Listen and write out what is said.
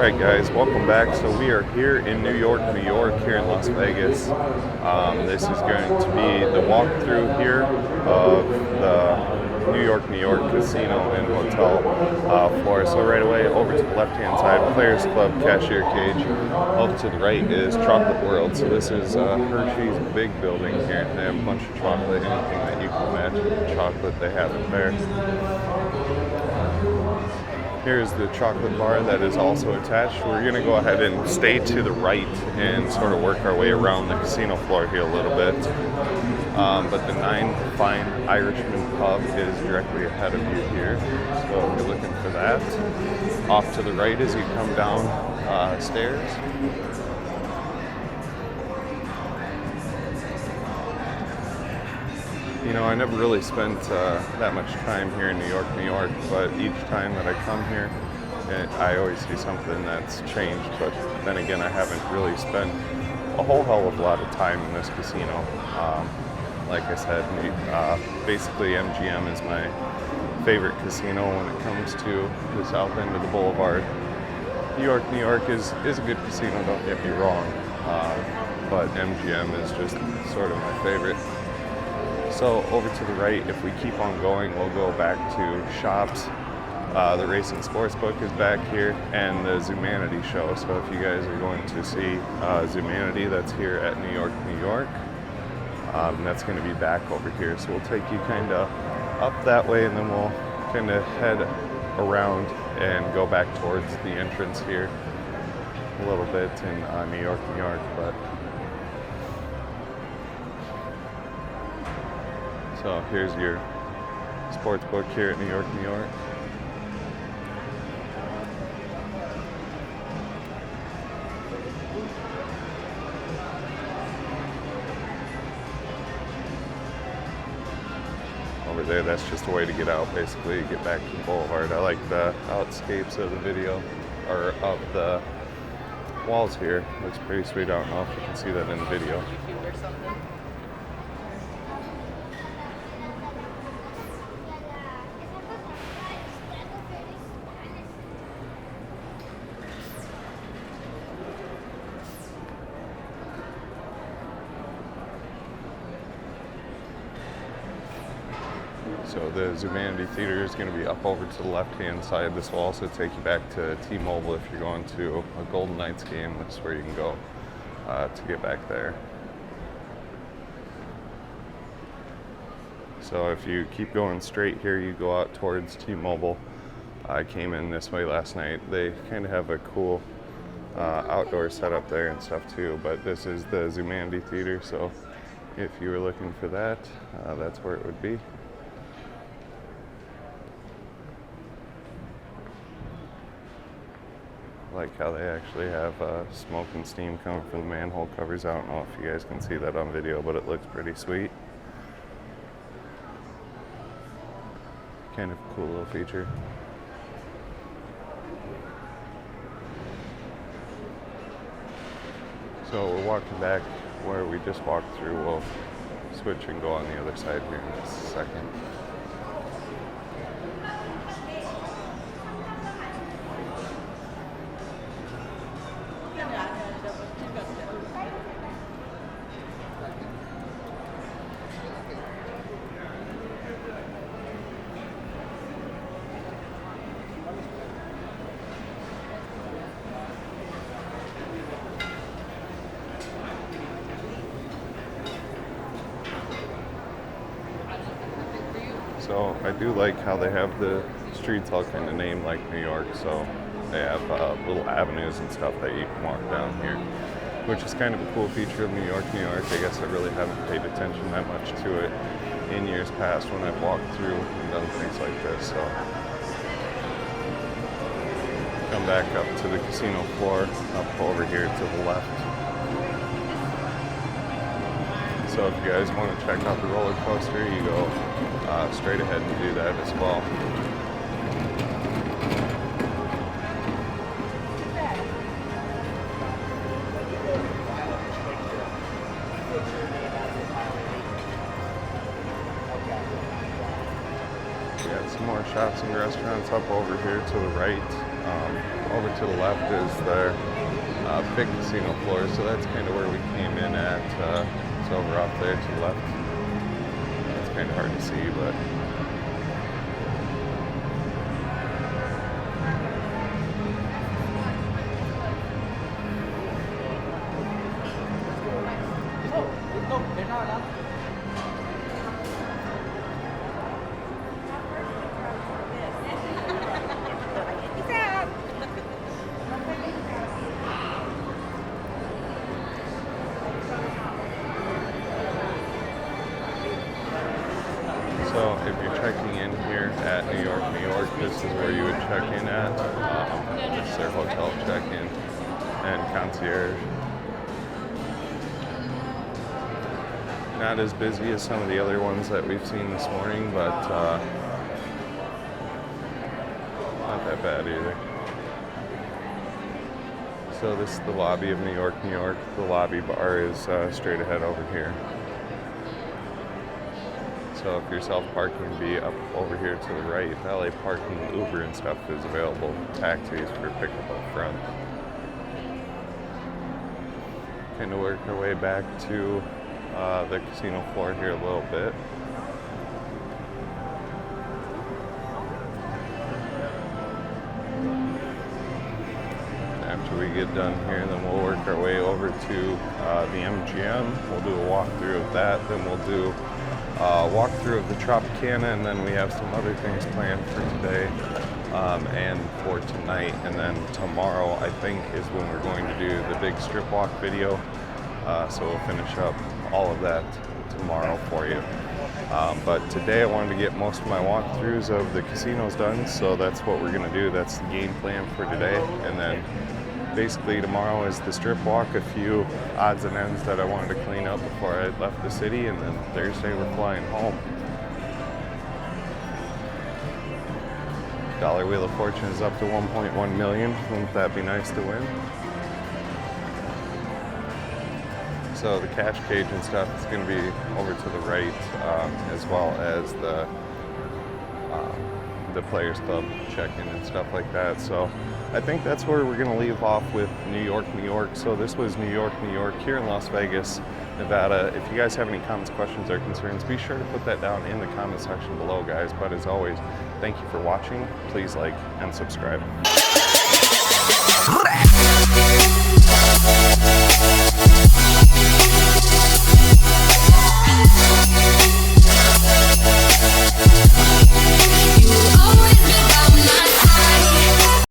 Alright guys, welcome back. So we are here in New York, here in Las Vegas. This is going to be the walkthrough here of the New York casino and hotel floor. So right away over to the left hand side, Players Club, Cashier Cage. Over to the right is Chocolate World. So this is Hershey's big building here. They have a bunch of chocolate, anything that you can imagine chocolate they have in there. Here's the chocolate bar that is also attached. We're going to go ahead and stay to the right and sort of work our way around the casino floor here a little bit. But the Nine Fine Irishman pub is directly ahead of you here. So if you're looking for that, off to the right as you come down stairs. You know, I never really spent that much time here in New York, but each time that I come here, I always see something that's changed. But then again, I haven't really spent a whole hell of a lot of time in this casino. Like I said, basically MGM is my favorite casino when it comes to the south end of the boulevard. New York is a good casino, don't get me wrong, but MGM is just sort of my favorite. So over to the right, if we keep on going, we'll go back to shops. The Racing Sportsbook is back here, and the Zumanity show. So if you guys are going to see Zumanity, that's here at New York. That's going to be back over here. So we'll take you kind of up that way, and then we'll kind of head around and go back towards the entrance here a little bit in New York. But so here's your sports book here at New York. Over there, that's just a way to get out, basically, get back to the boulevard. I like the outscapes of the video, or of the walls here. Looks pretty sweet. I don't know if you can see that in the video. So the Zumandi Theater is going to be up over to the left-hand side. This will also take you back to T-Mobile if you're going to a Golden Knights game. That's where you can go to get back there. So if you keep going straight here, you go out towards T-Mobile. I came in this way last night. They kind of have a cool outdoor setup there and stuff too, but this is the Zumandi Theater, so if you were looking for that, that's where it would be. I like how they actually have smoke and steam coming from the manhole covers. I don't know if you guys can see that on video, but it looks pretty sweet. Kind of a cool little feature. So we're walking back where we just walked through. We'll switch and go on the other side here in just a second. So I do like how they have the streets all kind of named like New York. So they have little avenues and stuff that you can walk down here, which is kind of a cool feature of New York. I guess I really haven't paid attention that much to it in years past when I've walked through and done things like this. So come back up to the casino floor, up over here to the left. So if you guys want to check out the roller coaster, you go straight ahead and do that as well. We got some more shops and restaurants up over here to the right. over to the left is their big casino floor, so that's kind of where we came in at. It's over off there to the left. It's kind of hard to see, but so if you're checking in here at New York, this is where you would check in at. This is their hotel check-in and concierge. Not as busy as some of the other ones that we've seen this morning, but not that bad either. So this is the lobby of New York. The lobby bar is straight ahead over here. So if you're self-parking, be up over here to the right. Valet parking, Uber and stuff is available. Taxis for pickup up front. Kind of work our way back to the casino floor here a little bit. After we get done here, then we'll work our way over to the MGM. We'll do a walkthrough of that. Then we'll do walkthrough of the Tropicana, and then we have some other things planned for today and for tonight. And then tomorrow, I think, is when we're going to do the big strip walk video. So we'll finish up all of that tomorrow for you. But today I wanted to get most of my walkthroughs of the casinos done, so that's what we're going to do. That's the game plan for today. And then basically tomorrow is the strip walk, a few odds and ends that I wanted to clean up before I left the city, and then Thursday we're flying home. Dollar Wheel of Fortune is up to 1.1 million. Wouldn't that be nice to win? So the cash cage and stuff is going to be over to the right, as well as the Players Club check-in and stuff like that. So I think that's where we're going to leave off with New York. So this was New York here in Las Vegas, Nevada. If you guys have any comments, questions, or concerns, be sure to put that down in the comment section below, guys. But as always, thank you for watching. Please like and subscribe.